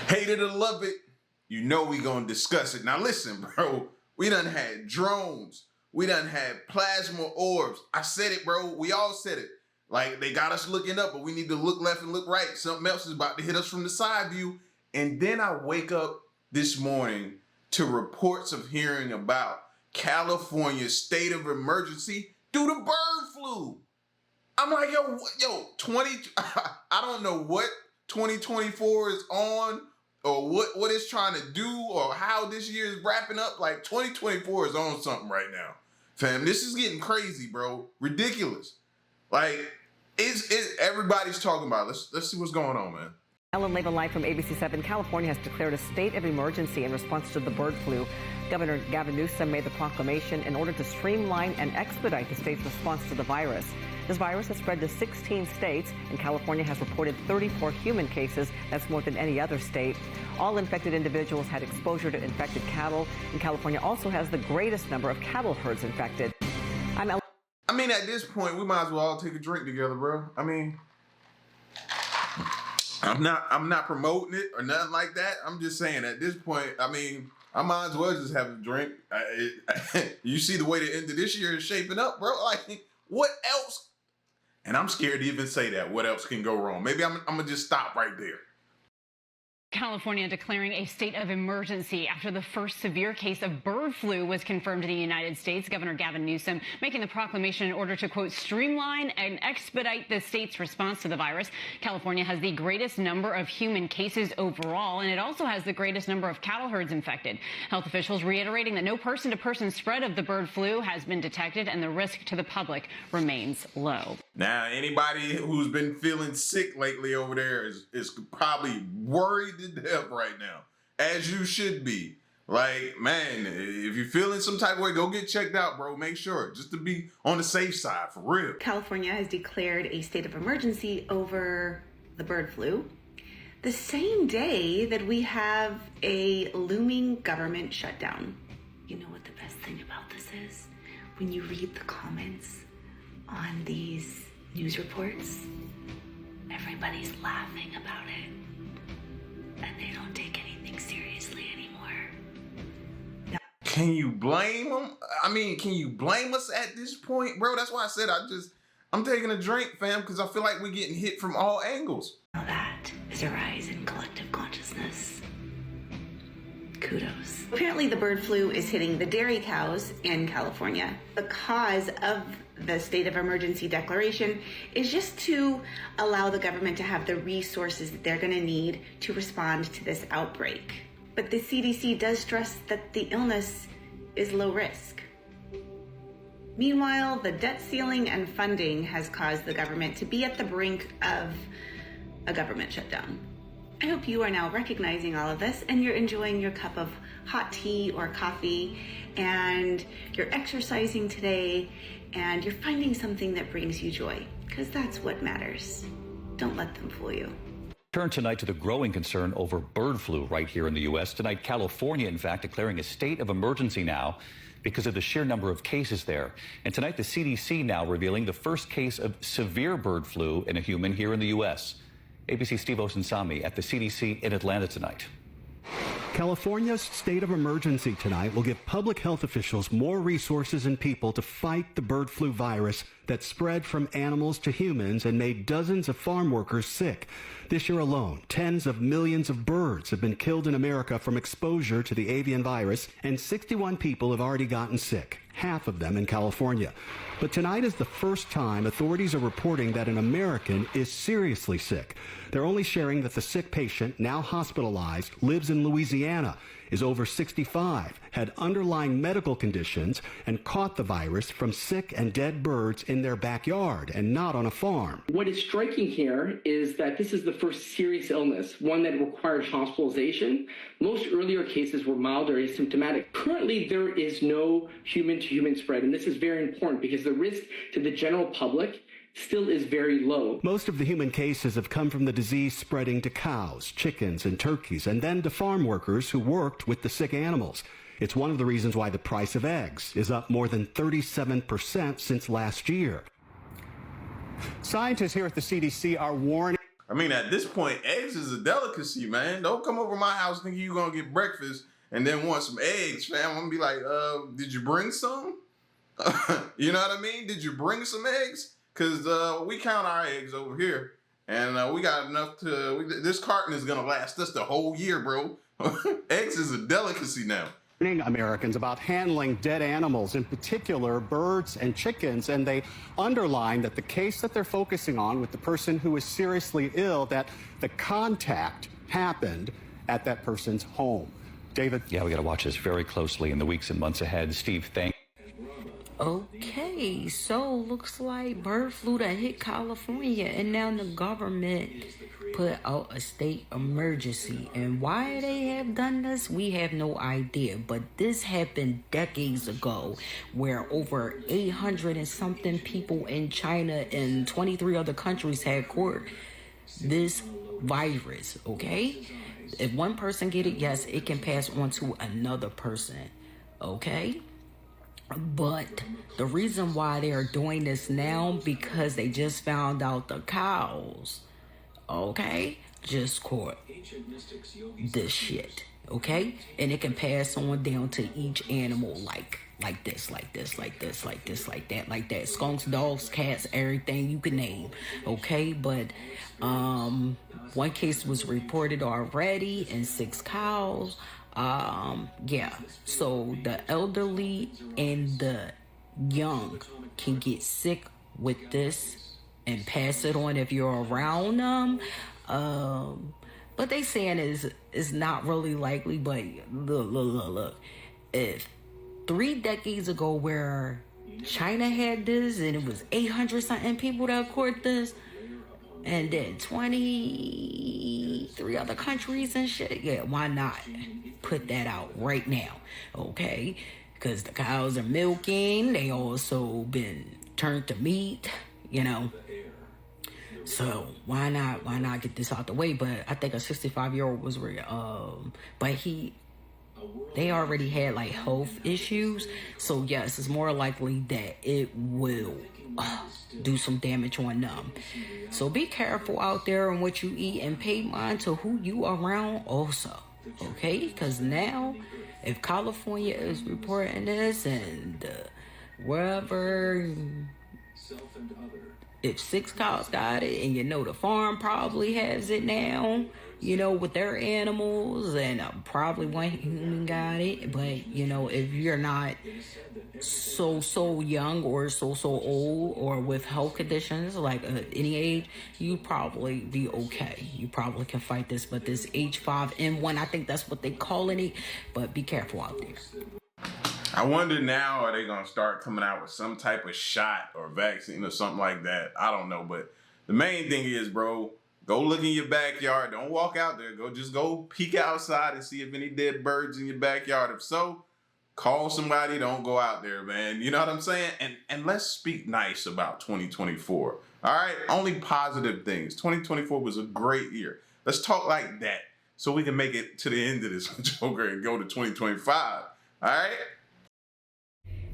Hate it or love it, you know we gonna discuss it. Now listen, bro, we done had drones. We done had plasma orbs. I said it, bro. We all said it. Like, they got us looking up, but we need to look left and look right. Something else is about to hit us from the side view. And then I wake up this morning to reports of hearing about California's state of emergency due to bird flu. I'm like, yo, I don't know what 2024 is on or what it's trying to do or how this year is wrapping up. Like, 2024 is on something right now. Fam, this is getting crazy, bro. Ridiculous. Like, it's everybody's talking about it. Let's see what's going on, man. Ellen Leva live from ABC7. California has declared a state of emergency in response to the bird flu. Governor Gavin Newsom made the proclamation in order to streamline and expedite the state's response to the virus. This virus has spread to 16 states, and California has reported 34 human cases. That's more than any other state. All infected individuals had exposure to infected cattle, and California also has the greatest number of cattle herds infected. I mean, at this point, we might as well all take a drink together, bro. I mean, I'm not promoting it or nothing like that. I'm just saying at this point, I mean, I might as well just have a drink. You see the way the end of this year is shaping up, bro. Like, what else? And I'm scared to even say that. What else can go wrong? Maybe I'm going to just stop right there. California declaring a state of emergency after the first severe case of bird flu was confirmed in the United States. Governor Gavin Newsom making the proclamation in order to, quote, streamline and expedite the state's response to the virus. California has the greatest number of human cases overall, and it also has the greatest number of cattle herds infected. Health officials reiterating that no person-to-person spread of the bird flu has been detected and the risk to the public remains low. Now, anybody who's been feeling sick lately over there is probably worried to death right now, as you should be. Like, man, if you're feeling some type of way, go get checked out, bro. Make sure, just to be on the safe side, for real. California has declared a state of emergency over the bird flu, the same day that we have a looming government shutdown. You know what the best thing about this is? When you read the comments on these news reports, everybody's laughing about it. And they don't take anything seriously anymore. No. Can you blame them? I mean, can you blame us at this point, bro? That's why I said I'm taking a drink, fam, because I feel like we're getting hit from all angles. Now that is a rise in collective consciousness. Kudos. Apparently the bird flu is hitting the dairy cows in California. The cause of the state of emergency declaration is just to allow the government to have the resources that they're going to need to respond to this outbreak. But the CDC does stress that the illness is low risk. Meanwhile, the debt ceiling and funding has caused the government to be at the brink of a government shutdown. I hope you are now recognizing all of this and you're enjoying your cup of hot tea or coffee and you're exercising today and you're finding something that brings you joy, because that's what matters. Don't let them fool you. Turn tonight to the growing concern over bird flu right here in the U.S. Tonight, California, in fact, declaring a state of emergency now because of the sheer number of cases there. And tonight, the CDC now revealing the first case of severe bird flu in a human here in the U.S. ABC Steve Osunsami at the CDC in Atlanta tonight. California's state of emergency tonight will give public health officials more resources and people to fight the bird flu virus that spread from animals to humans and made dozens of farm workers sick. This year alone, tens of millions of birds have been killed in America from exposure to the avian virus, and 61 people have already gotten sick, half of them in California. But tonight is the first time authorities are reporting that an American is seriously sick. They're only sharing that the sick patient, now hospitalized, lives in Louisiana, is over 65, had underlying medical conditions, and caught the virus from sick and dead birds in their backyard and not on a farm. What is striking here is that this is the first serious illness, one that required hospitalization. Most earlier cases were mild or asymptomatic. Currently, there is no human-to-human spread, and this is very important because the risk to the general public still is very low. Most of the human cases have come from the disease spreading to cows, chickens, and turkeys, and then to farm workers who worked with the sick animals. It's one of the reasons why the price of eggs is up more than 37% since last year. Scientists here at the CDC are warning. I mean, at this point, eggs is a delicacy, man. Don't come over my house thinking you're going to get breakfast and then want some eggs, fam. I'm going to be like, did you bring some? You know what I mean? Did you bring some eggs? Because we count our eggs over here. And we got enough this carton is going to last us the whole year, bro. Eggs is a delicacy now. Americans about handling dead animals, in particular birds and chickens, and they underline that the case that they're focusing on with the person who is seriously ill, that the contact happened at that person's home. David? Yeah, we got to watch this very closely in the weeks and months ahead. Steve, thank Okay, so looks like bird flu that hit California, and now the government put out a state emergency. And why they have done this, we have no idea. But this happened decades ago, where over 800 and something people in China and 23 other countries had caught this virus, okay? If one person get it, yes, it can pass on to another person, okay? But the reason why they are doing this now, because they just found out the cows, okay, just caught this shit, okay? And it can pass on down to each animal like this, like that. Skunks, dogs, cats, everything you can name, okay? But one case was reported already and 6 cows. Yeah, so the elderly and the young can get sick with this and pass it on if you're around them. But they saying is not really likely, but look. If 3 decades ago where China had this and it was 800 something people that caught this, and then 23 other countries and shit, yeah, why not put that out right now, okay? Because the cows are milking, they also been turned to meat, you know. So why not get this out the way? But I think a 65-year-old was but they already had like health issues, so yes, it's more likely that it will do some damage on them. So be careful out there on what you eat and pay mind to who you are around also, okay? Because now, if California is reporting this and wherever, if 6 cows got it and you know the farm probably has it now, you know, with their animals, and probably one human got it. But, you know, if you're not so young or so old or with health conditions like any age, you probably be okay. You probably can fight this. But this H5N1, I think that's what they calling it. But be careful out there. I wonder now, are they going to start coming out with some type of shot or vaccine or something like that? I don't know. But the main thing is, bro, go look in your backyard. Don't walk out there. Just go peek outside and see if any dead birds in your backyard. If so, call somebody. Don't go out there, man. You know what I'm saying? And let's speak nice about 2024. All right? Only positive things. 2024 was a great year. Let's talk like that so we can make it to the end of this joker and go to 2025. All right?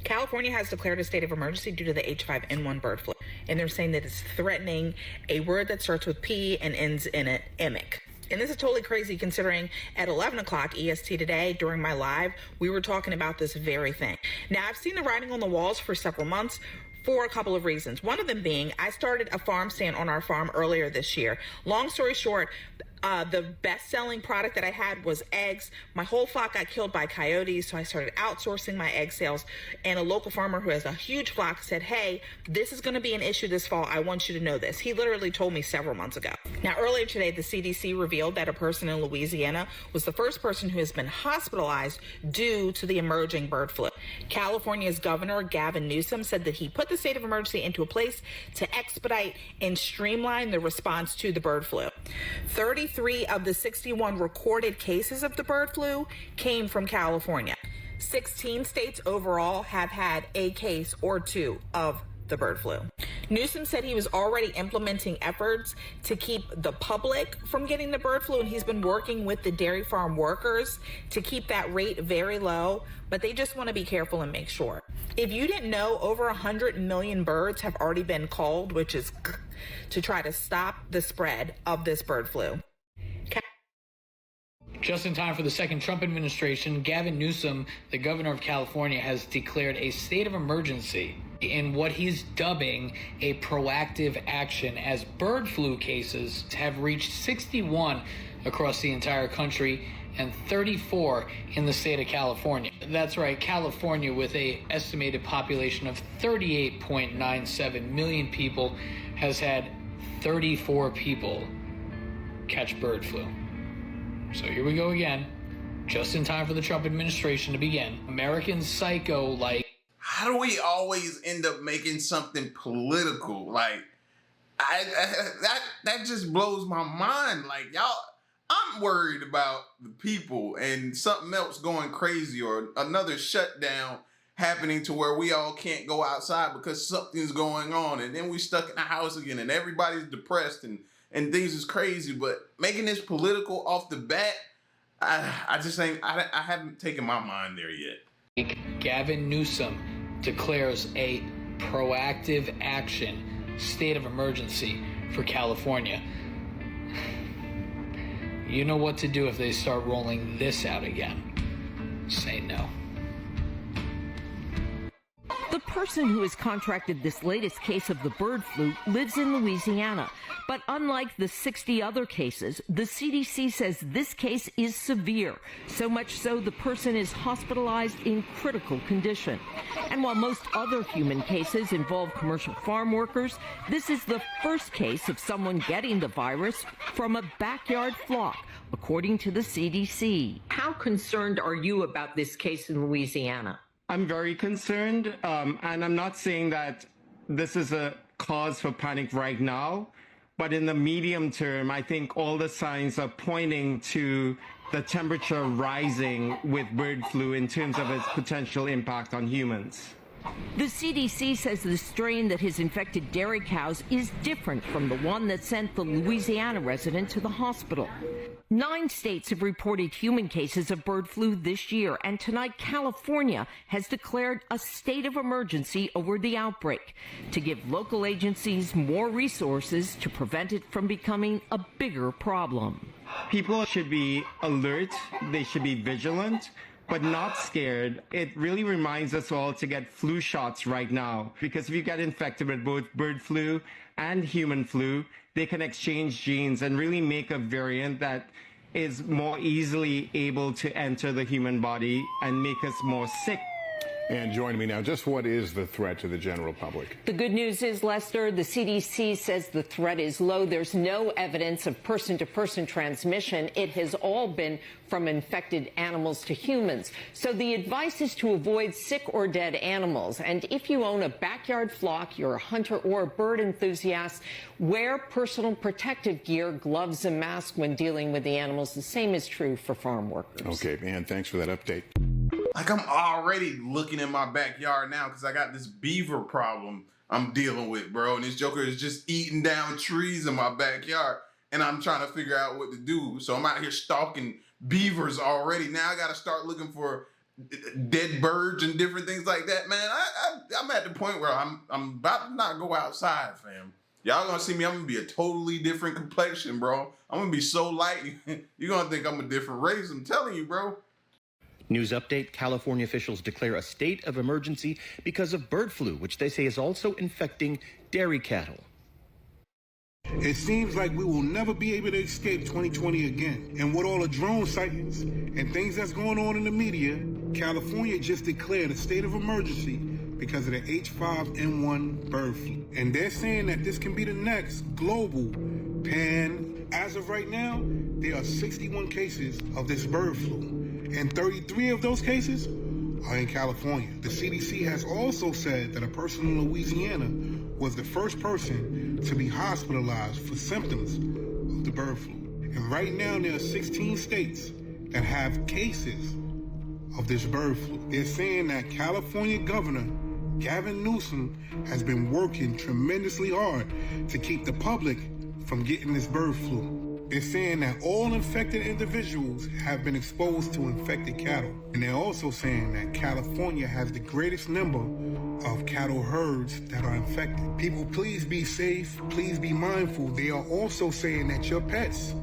California has declared a state of emergency due to the H5N1 bird flu, and they're saying that it's threatening a word that starts with P and ends in an emic. And this is totally crazy considering at 11 o'clock EST today during my live, we were talking about this very thing. Now, I've seen the writing on the walls for several months for a couple of reasons. One of them being I started a farm stand on our farm earlier this year. Long story short, the best-selling product that I had was eggs. My whole flock got killed by coyotes, so I started outsourcing my egg sales. And a local farmer who has a huge flock said, hey, this is going to be an issue this fall. I want you to know this. He literally told me several months ago. Now, earlier today, the CDC revealed that a person in Louisiana was the first person who has been hospitalized due to the emerging bird flu. California's Governor Gavin Newsom said that he put the state of emergency into a place to expedite and streamline the response to the bird flu. 33 of the 61 recorded cases of the bird flu came from California. 16 states overall have had a case or two of the bird flu. Newsom said he was already implementing efforts to keep the public from getting the bird flu, and he's been working with the dairy farm workers to keep that rate very low, but they just want to be careful and make sure. If you didn't know, over 100 million birds have already been culled, which is to try to stop the spread of this bird flu. Just in time for the second Trump administration, Gavin Newsom, the governor of California, has declared a state of emergency in what he's dubbing a proactive action, as bird flu cases have reached 61 across the entire country and 34 in the state of California. That's right, California, with an estimated population of 38.97 million people, has had 34 people catch bird flu. So here we go again, just in time for the Trump administration to begin. American Psycho, like... How do we always end up making something political? Like, that just blows my mind. Like, y'all, I'm worried about the people and something else going crazy or another shutdown happening to where we all can't go outside because something's going on, and then we stuck in the house again and everybody's depressed and things is crazy. But making this political off the bat, I just ain't, I haven't taken my mind there yet. Gavin Newsom declares a proactive action, state of emergency for California. You know what to do if they start rolling this out again. Say no. The person who has contracted this latest case of the bird flu lives in Louisiana. But unlike the 60 other cases, the CDC says this case is severe, so much so the person is hospitalized in critical condition. And while most other human cases involve commercial farm workers, this is the first case of someone getting the virus from a backyard flock, according to the CDC. How concerned are you about this case in Louisiana? I'm very concerned, and I'm not saying that this is a cause for panic right now, but in the medium term, I think all the signs are pointing to the temperature rising with bird flu in terms of its potential impact on humans. The CDC says the strain that has infected dairy cows is different from the one that sent the Louisiana resident to the hospital. 9 states have reported human cases of bird flu this year, and tonight California has declared a state of emergency over the outbreak to give local agencies more resources to prevent it from becoming a bigger problem. People should be alert, they should be vigilant, but not scared. It really reminds us all to get flu shots right now, because if you get infected with both bird flu and human flu, they can exchange genes and really make a variant that is more easily able to enter the human body and make us more sick. And joining me now, just what is the threat to the general public? The good news is, Lester, the CDC says the threat is low. There's no evidence of person-to-person transmission. It has all been from infected animals to humans. So the advice is to avoid sick or dead animals. And if you own a backyard flock, you're a hunter or a bird enthusiast, wear personal protective gear, gloves and masks when dealing with the animals. The same is true for farm workers. Okay, man, thanks for that update. Like, I'm already looking in my backyard now because I got this beaver problem I'm dealing with, bro. And this joker is just eating down trees in my backyard. And I'm trying to figure out what to do. So I'm out here stalking beavers already. Now I got to start looking for dead birds and different things like that, man. I'm at the point where I'm about to not go outside, fam. Y'all gonna see me, I'm gonna be a totally different complexion, bro. I'm gonna be so light. You're gonna think I'm a different race. I'm telling you, bro. News update, California officials declare a state of emergency because of bird flu, which they say is also infecting dairy cattle. It seems like we will never be able to escape 2020 again. And with all the drone sightings and things that's going on in the media, California just declared a state of emergency because of the H5N1 bird flu. And they're saying that this can be the next global pan. As of right now, there are 61 cases of this bird flu. And 33 of those cases are in California. The CDC has also said that a person in Louisiana was the first person to be hospitalized for symptoms of the bird flu. And right now there are 16 states that have cases of this bird flu. They're saying that California Governor Gavin Newsom has been working tremendously hard to keep the public from getting this bird flu. They're saying that all infected individuals have been exposed to infected cattle. And they're also saying that California has the greatest number of cattle herds that are infected. People, please be safe. Please be mindful. They are also saying that your pets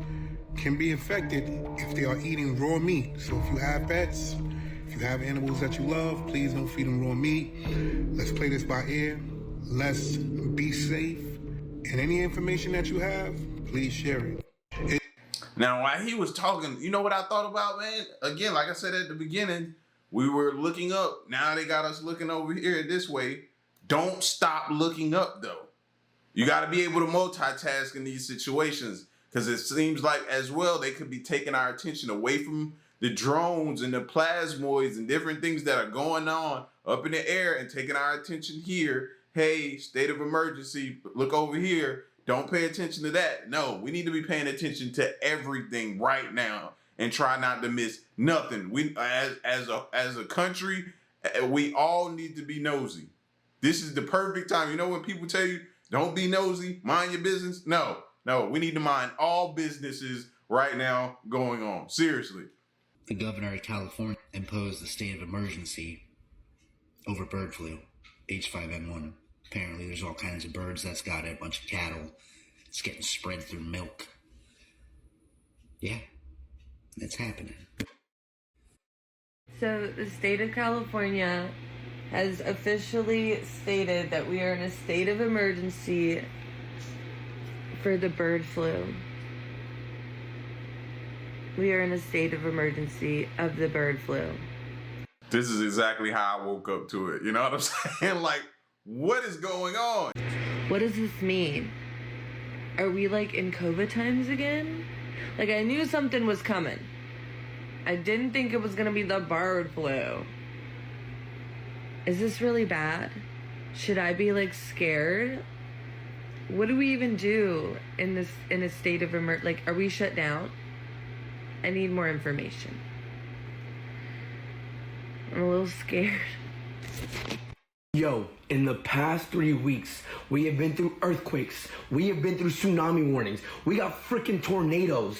can be infected if they are eating raw meat. So if you have pets, if you have animals that you love, please don't feed them raw meat. Let's play this by ear. Let's be safe. And any information that you have, please share it. Now, while he was talking, you know what I thought about, man? Again, like I said at the beginning, we were looking up. Now they got us looking over here this way. Don't stop looking up, though. You got to be able to multitask in these situations, because it seems like as well they could be taking our attention away from the drones and the plasmoids and different things that are going on up in the air and taking our attention here. Hey, state of emergency, look over here. Don't pay attention to that. No, we need to be paying attention to everything right now and try not to miss nothing. We, as a country, we all need to be nosy. This is the perfect time. You know when people tell you, don't be nosy, mind your business? No, we need to mind all businesses right now going on. Seriously. The governor of California imposed a state of emergency over bird flu, H5N1. Apparently there's all kinds of birds that's got it, a bunch of cattle. It's getting spread through milk. Yeah, it's happening. So the state of California has officially stated that we are in a state of emergency for the bird flu. We are in a state of emergency of the bird flu. This is exactly how I woke up to it. You know what I'm saying? Like, what is going on? What does this mean? Are we like in COVID times again? Like, I knew something was coming. I didn't think it was gonna be the bird flu. Is this really bad? Should I be like scared? What do we even do in a state of like, are we shut down? I need more information. I'm a little scared. Yo, in the past 3 weeks, we have been through earthquakes. We have been through tsunami warnings. We got freaking tornadoes.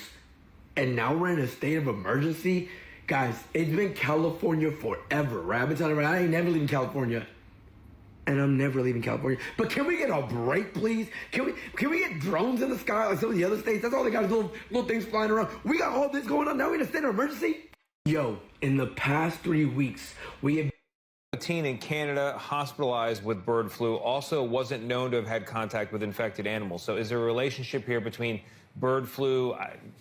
And now we're in a state of emergency? Guys, it's been California forever, right? I've been telling you, I ain't never leaving California. And I'm never leaving California. But can we get a break, please? Can we get drones in the sky like some of the other states? That's all they got is little things flying around. We got all this going on. Now we're in a state of emergency? Yo, in the past 3 weeks, we have... A teen in Canada hospitalized with bird flu also wasn't known to have had contact with infected animals. So is there a relationship here between bird flu,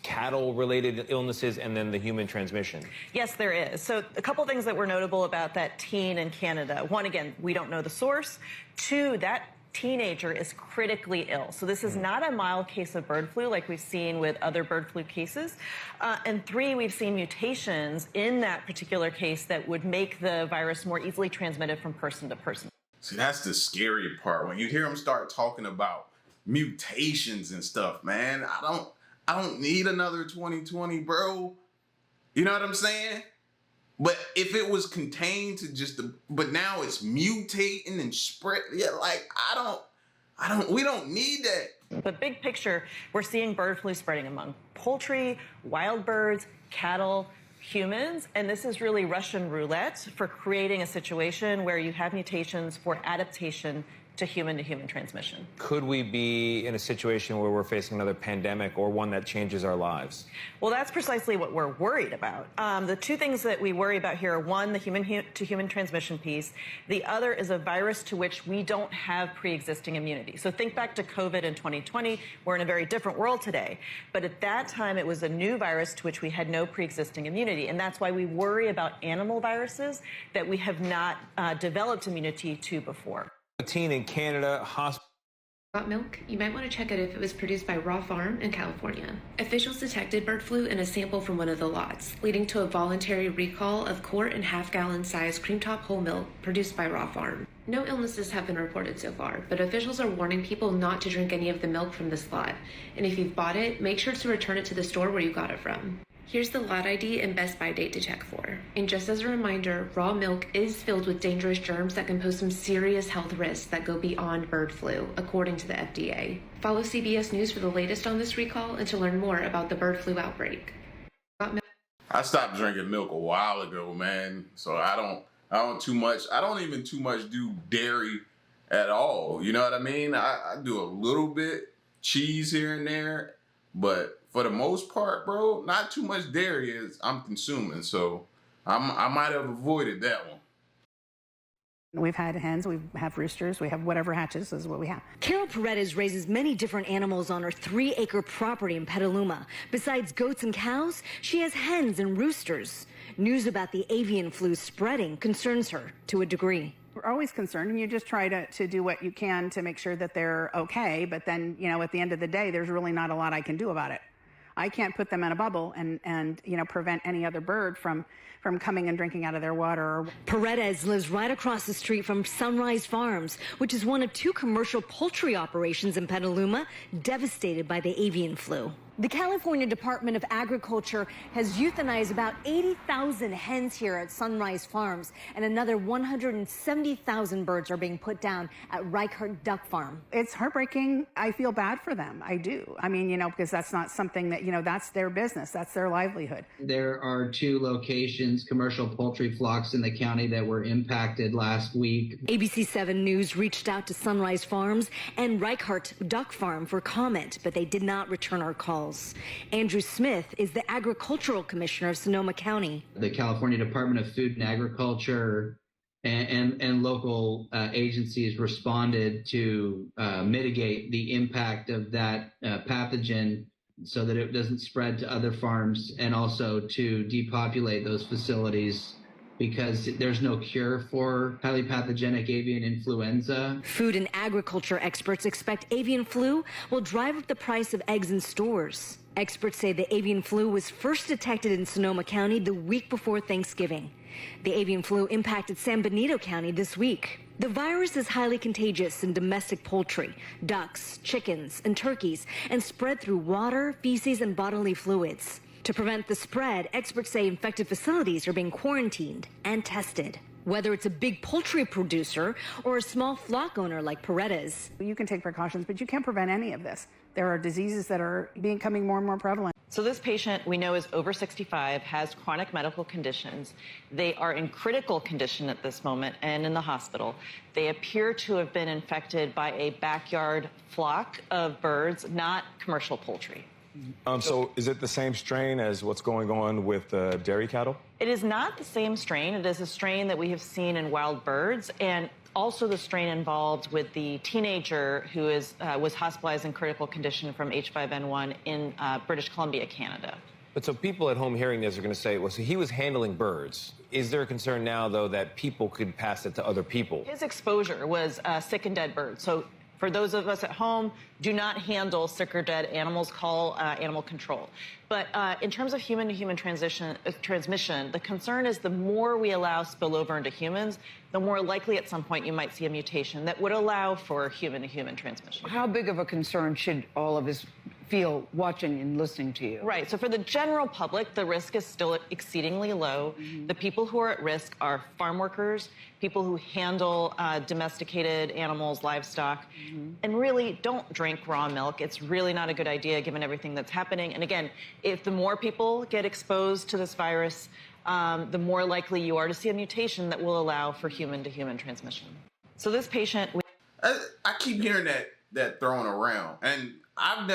cattle-related illnesses, and then the human transmission? Yes, there is. So a couple things that were notable about that teen in Canada. One, again, we don't know the source. Two, that teenager is critically ill. So this is not a mild case of bird flu like we've seen with other bird flu cases. And three, we've seen mutations in that particular case that would make the virus more easily transmitted from person to person. See, that's the scary part. When you hear them start talking about mutations and stuff, man, I don't need another 2020, bro. You know what I'm saying? But if it was contained to just but now it's mutating and spread. Yeah, like we don't need that. But big picture, we're seeing bird flu spreading among poultry, wild birds, cattle, humans, and this is really Russian roulette for creating a situation where you have mutations for adaptation to human transmission. Could we be in a situation where we're facing another pandemic or one that changes our lives? Well, that's precisely what we're worried about. The two things that we worry about here are, one, the human transmission piece. The other is a virus to which we don't have pre-existing immunity. So think back to COVID in 2020. We're in a very different world today. But at that time, it was a new virus to which we had no pre-existing immunity. And that's why we worry about animal viruses that we have not developed immunity to before. A teen in Canada About milk, you might want to check out if it was produced by Raw Farm in California. Officials detected bird flu in a sample from one of the lots, leading to a voluntary recall of quart and half-gallon size cream top whole milk produced by Raw Farm. No illnesses have been reported so far, but officials are warning people not to drink any of the milk from this lot. And if you've bought it, make sure to return it to the store where you got it from. Here's the lot ID and Best By date to check for. And just as a reminder, raw milk is filled with dangerous germs that can pose some serious health risks that go beyond bird flu, according to the FDA. Follow CBS News for the latest on this recall and to learn more about the bird flu outbreak. I stopped drinking milk a while ago, man. So I don't even too much do dairy at all. You know what I mean? I do a little bit, cheese here and there, but for the most part, bro, not too much dairy as I'm consuming. So I might have avoided that one. We've had hens, we have roosters, we have whatever hatches is what we have. Carol Paredes raises many different animals on her 3-acre property in Petaluma. Besides goats and cows, she has hens and roosters. News about the avian flu spreading concerns her to a degree. We're always concerned, and you just try to do what you can to make sure that they're okay. But then, at the end of the day, there's really not a lot I can do about it. I can't put them in a bubble and prevent any other bird from coming and drinking out of their water. Paredes lives right across the street from Sunrise Farms, which is one of 2 commercial poultry operations in Petaluma devastated by the avian flu. The California Department of Agriculture has euthanized about 80,000 hens here at Sunrise Farms, and another 170,000 birds are being put down at Reichert Duck Farm. It's heartbreaking. I feel bad for them. I do. I mean, because that's not something that, that's their business. That's their livelihood. There are 2 locations, commercial poultry flocks in the county that were impacted last week. ABC 7 News reached out to Sunrise Farms and Reichert Duck Farm for comment, but they did not return our calls. Andrew Smith is the Agricultural Commissioner of Sonoma County. The California Department of Food and Agriculture and local agencies responded to mitigate the impact of that pathogen so that it doesn't spread to other farms, and also to depopulate those facilities because there's no cure for highly pathogenic avian influenza. Food and agriculture experts expect avian flu will drive up the price of eggs in stores. Experts say the avian flu was first detected in Sonoma County the week before Thanksgiving. The avian flu impacted San Benito County this week. The virus is highly contagious in domestic poultry, ducks, chickens, and turkeys, and spread through water, feces, and bodily fluids. To prevent the spread, experts say infected facilities are being quarantined and tested. Whether it's a big poultry producer or a small flock owner like Paredes. You can take precautions, but you can't prevent any of this. There are diseases that are becoming more and more prevalent. So this patient we know is over 65, has chronic medical conditions. They are in critical condition at this moment and in the hospital. They appear to have been infected by a backyard flock of birds, not commercial poultry. So is it the same strain as what's going on with dairy cattle? It is not the same strain. It is a strain that we have seen in wild birds, and also the strain involved with the teenager who was hospitalized in critical condition from H5N1 in British Columbia, Canada. But so people at home hearing this are going to say, well, so he was handling birds. Is there a concern now, though, that people could pass it to other people? His exposure was sick and dead birds. So for those of us at home, do not handle sick or dead animals, call animal control. But in terms of human-to-human transmission, the concern is the more we allow spillover into humans, the more likely at some point you might see a mutation that would allow for human-to-human transmission. How big of a concern should all of us feel watching and listening to you? Right. So for the general public, the risk is still exceedingly low. The people who are at risk are farm workers, people who handle domesticated animals, livestock, and really don't drink raw milk. It's really not a good idea given everything that's happening. And again, if the more people get exposed to this virus, the more likely you are to see a mutation that will allow for human-to-human transmission. So this patient... I keep hearing that thrown around, and I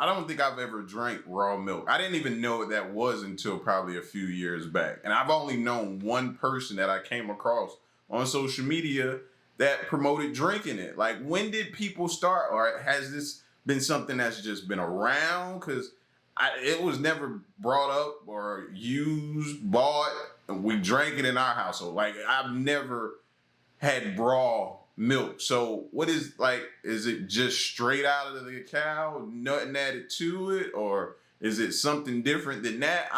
don't think I've ever drank raw milk. I didn't even know what that was until probably a few years back. And I've only known one person that I came across on social media that promoted drinking it. Like, when did people start, or has this been something that's just been around? Because it was never brought up or used, bought. We drank it in our household. Like, I've never had raw milk. So what is it just straight out of the cow, nothing added to it, or is it something different than that?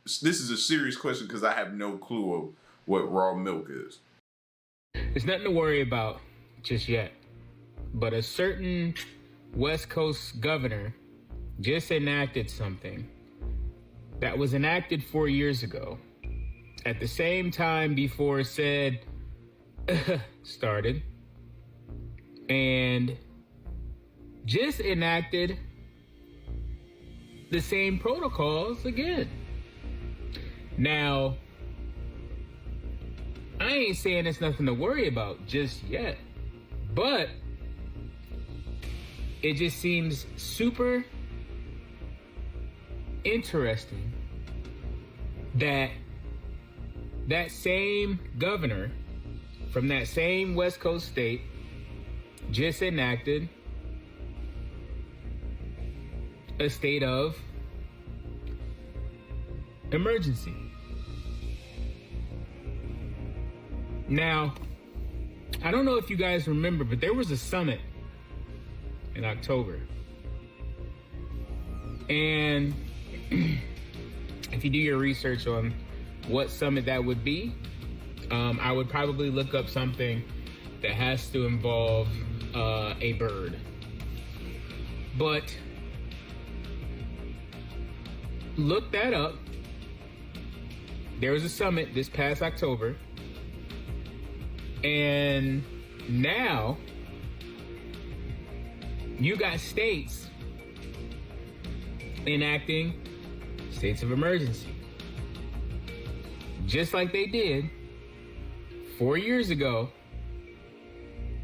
This is a serious question because I have no clue of what raw milk is. There's nothing to worry about just yet, but a certain West Coast governor just enacted something that was enacted 4 years ago, at the same time before said started, and just enacted the same protocols again. Now, I ain't saying it's nothing to worry about just yet, but it just seems super interesting that that same governor from that same West Coast state just enacted a state of emergency. Now, I don't know if you guys remember, but there was a summit in October. And if you do your research on what summit that would be, I would probably look up something that has to involve a bird. But look that up. There was a summit this past October. And now you got states enacting states of emergency. Just like they did 4 years ago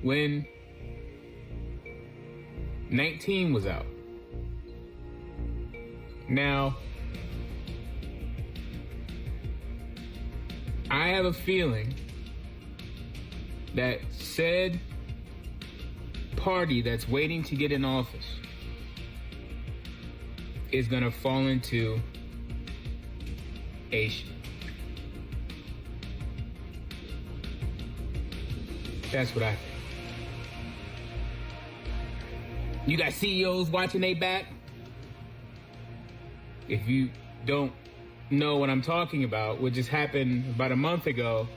when 19 was out. Now, I have a feeling that said party that's waiting to get in office is going to fall into a That's what I think. You got CEOs watching they back? If you don't know what I'm talking about, what just happened about a month ago,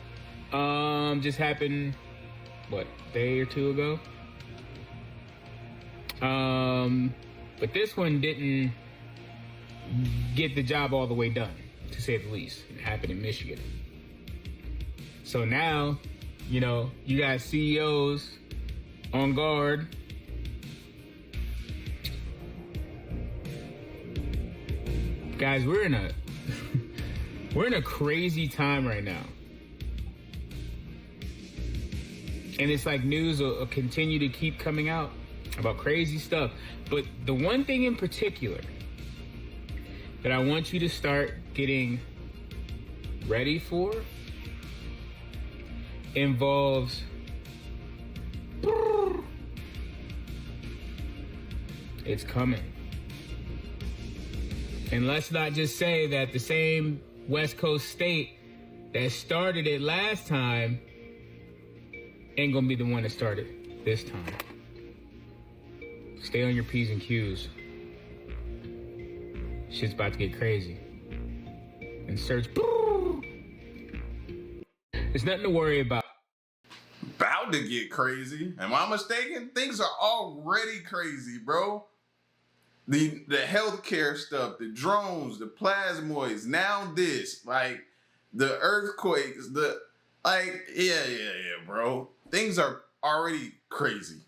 just happened, what, a day or two ago? But this one didn't get the job all the way done, to say the least. It happened in Michigan. So now, you know, you got CEOs on guard. Guys, we're in a crazy time right now. And it's like news will continue to keep coming out about crazy stuff. But the one thing in particular that I want you to start getting ready for involves it's coming. And let's not just say that the same West Coast state that started it last time ain't gonna be the one that started this time. Stay on your P's and Q's. Shit's about to get crazy. And search. There's nothing to worry about. About to get crazy. Am I mistaken? Things are already crazy, bro. The healthcare stuff, the drones, the plasmoids, now this, like the earthquakes, yeah, bro. Things are already crazy.